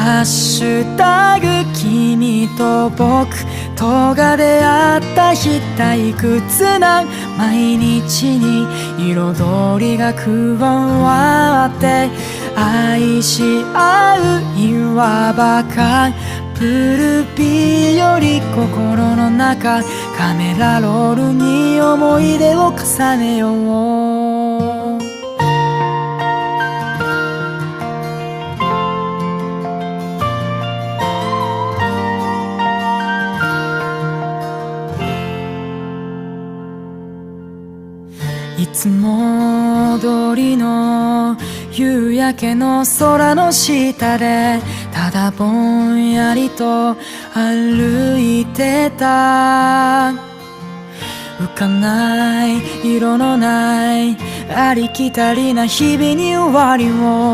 ハッシュタグ君と僕とが出会った日退屈な毎日に彩りが加わって愛し合う岩場かプルピより心の中カメラロールに思い出を重ねよう。いつも通りの夕焼けの空の下でただぼんやりと歩いてた。浮かない色のないありきたりな日々に終わりを